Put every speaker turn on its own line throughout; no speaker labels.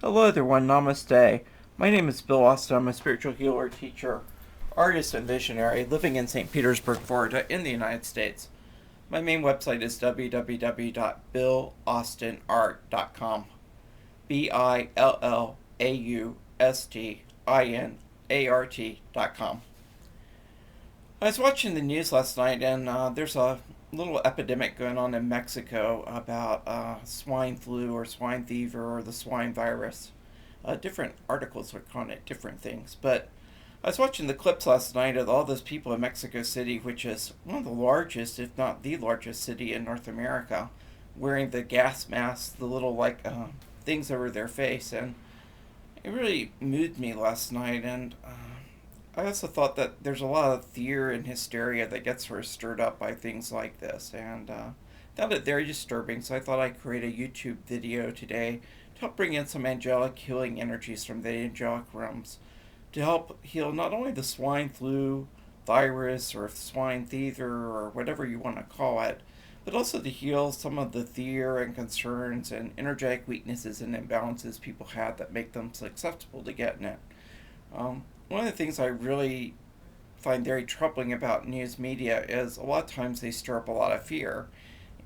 Hello everyone, namaste. My name is Bill Austin. I'm a spiritual healer, teacher, artist, and visionary living in St. Petersburg, Florida, in the United States. My main website is www.billaustinart.com. BILLAUSTINART.com. I was watching the news last night, and there's a little epidemic going on in Mexico about swine flu or swine fever or the swine virus. Different articles are calling it different things, but I was watching the clips last night of all those people in Mexico City, which is one of the largest, if not the largest city in North America, wearing the gas masks, the little things over their face, and it really moved me last night. And I also thought that there's a lot of fear and hysteria that gets sort of stirred up by things like this, and found it very disturbing. So I thought I'd create a YouTube video today to help bring in some angelic healing energies from the angelic realms to help heal not only the swine flu virus or swine fever or whatever you want to call it, but also to heal some of the fear and concerns and energetic weaknesses and imbalances people have that make them susceptible to getting it. One of the things I really find very troubling about news media is a lot of times they stir up a lot of fear.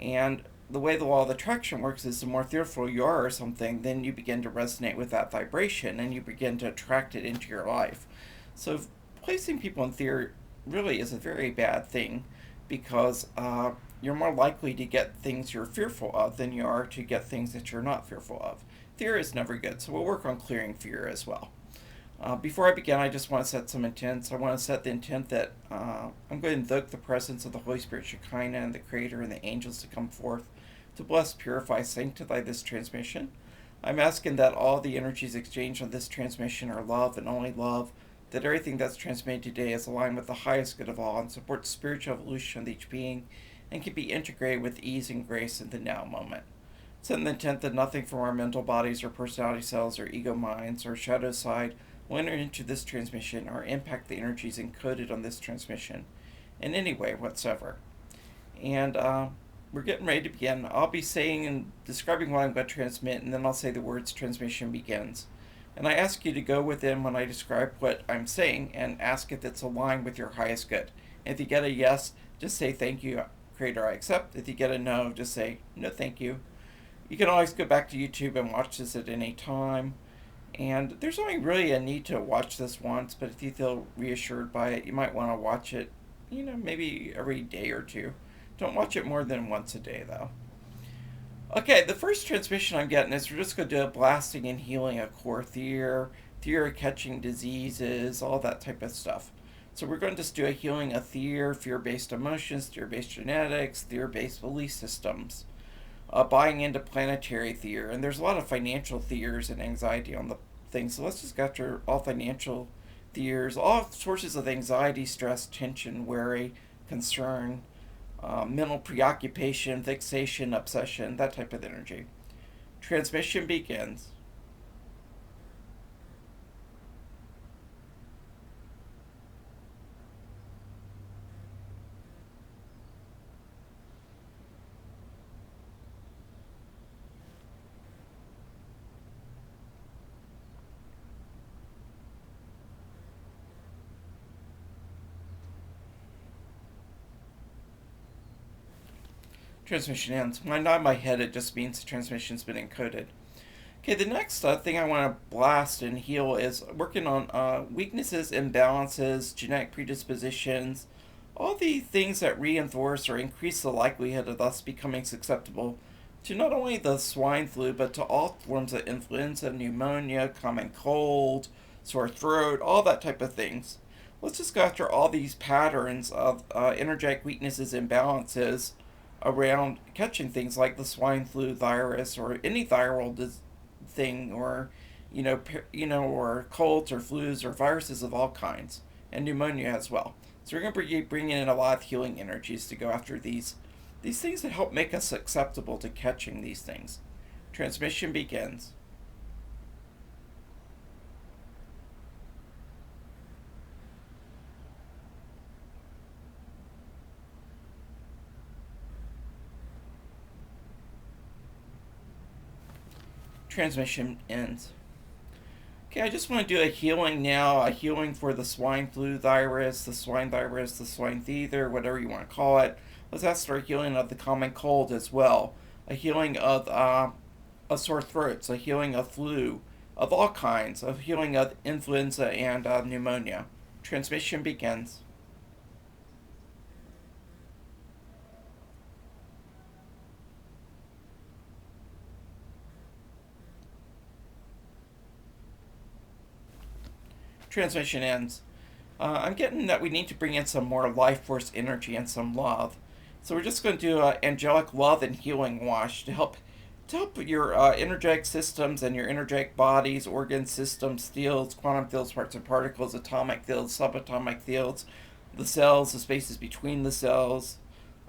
And the way the law of attraction works is the more fearful you are or something, then you begin to resonate with that vibration and you begin to attract it into your life. So placing people in fear really is a very bad thing because you're more likely to get things you're fearful of than you are to get things that you're not fearful of. Fear is never good, so we'll work on clearing fear as well. Before I begin, I just want to set some intents. I want to set the intent that I'm going to invoke the presence of the Holy Spirit, Shekinah, and the Creator and the angels to come forth to bless, purify, sanctify this transmission. I'm asking that all the energies exchanged on this transmission are love and only love, that everything that's transmitted today is aligned with the highest good of all and supports spiritual evolution of each being and can be integrated with ease and grace in the now moment. Set the intent that nothing from our mental bodies or personality cells or ego minds or shadow side will enter into this transmission or impact the energies encoded on this transmission in any way whatsoever. And we're getting ready to begin. I'll be saying and describing what I'm going to transmit, and then I'll say the words transmission begins. And I ask you to go within when I describe what I'm saying and ask if it's aligned with your highest good. And if you get a yes, just say thank you, Creator, I accept. If you get a no, just say no thank you. You can always go back to YouTube and watch this at any time. And there's only really a need to watch this once, but if you feel reassured by it, you might want to watch it, maybe every day or two. Don't watch it more than once a day, though. Okay, the first transmission I'm getting is we're just going to do a blasting and healing of core fear catching diseases, all that type of stuff. So we're going to just do a healing of fear-based emotions, fear-based genetics, fear-based belief systems. Buying into planetary fear, and there's a lot of financial fears and anxiety on the thing. So let's just go after all financial fears, all sources of anxiety, stress, tension, worry, concern, mental preoccupation, fixation, obsession, that type of energy. Transmission begins. Transmission ends. When I nod my head, it just means the transmission's been encoded. Okay, the next thing I want to blast and heal is working on weaknesses, imbalances, genetic predispositions, all the things that reinforce or increase the likelihood of us becoming susceptible to not only the swine flu, but to all forms of influenza, pneumonia, common cold, sore throat, all that type of things. Let's just go after all these patterns of energetic weaknesses, imbalances, around catching things like the swine flu virus or any viral thing, or or colds or flus or viruses of all kinds, and pneumonia as well. So we're going to be bringing in a lot of healing energies to go after these things that help make us susceptible to catching these things. Transmission begins. Transmission ends. Okay, I just want to do a healing now, a healing for the swine flu virus, the swine virus, the swine fever, whatever you want to call it. Let's ask for a healing of the common cold as well, a healing of sore throats, a healing of flu, of all kinds, a healing of influenza and pneumonia. Transmission begins. Transmission ends. I'm getting that we need to bring in some more life force energy and some love. So we're just going to do an angelic love and healing wash to help your energetic systems and your energetic bodies, organ systems, fields, quantum fields, parts and particles, atomic fields, subatomic fields, the cells, the spaces between the cells.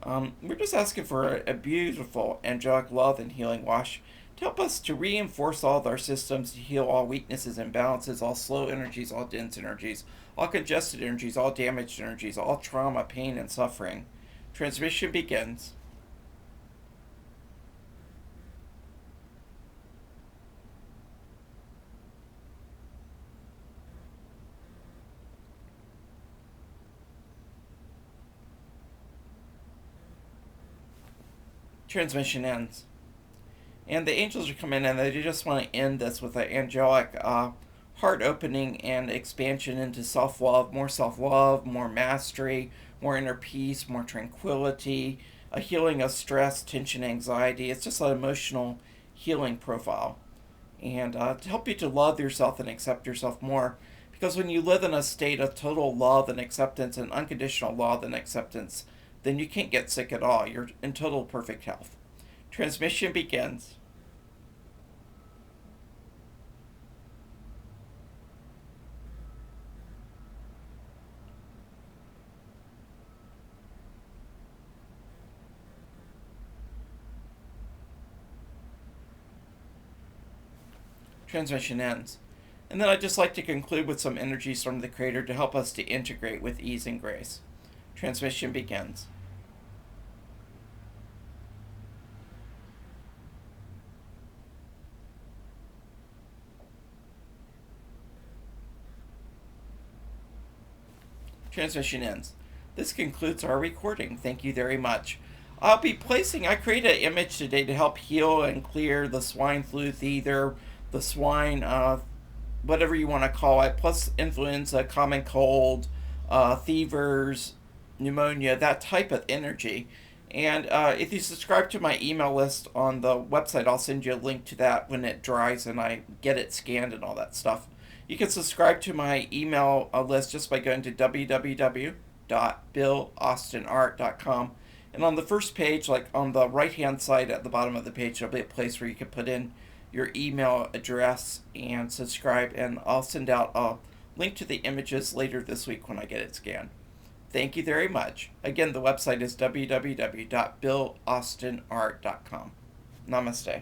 We're just asking for a beautiful angelic love and healing wash to help us to reinforce all of our systems, to heal all weaknesses and imbalances, all slow energies, all dense energies, all congested energies, all damaged energies, all trauma, pain, and suffering. Transmission begins. Transmission ends. And the angels are coming in and they just want to end this with an angelic heart opening and expansion into self love, more mastery, more inner peace, more tranquility, a healing of stress, tension, anxiety. It's just an emotional healing profile. And to help you to love yourself and accept yourself more. Because when you live in a state of total love and acceptance and unconditional love and acceptance, then you can't get sick at all. You're in total perfect health. Transmission begins. Transmission ends. And then I'd just like to conclude with some energies from the Creator to help us to integrate with ease and grace. Transmission begins. Transmission ends. This concludes our recording. Thank you very much. I created an image today to help heal and clear the swine flu fever, the swine, whatever you want to call it, plus influenza, common cold, fevers, pneumonia, that type of energy. And if you subscribe to my email list on the website, I'll send you a link to that when it dries and I get it scanned and all that stuff. You can subscribe to my email list just by going to www.billaustinart.com. And on the first page, like on the right hand side at the bottom of the page, there'll be a place where you can put in your email address and subscribe. And I'll send out a link to the images later this week when I get it scanned. Thank you very much. Again, the website is www.billaustinart.com. Namaste.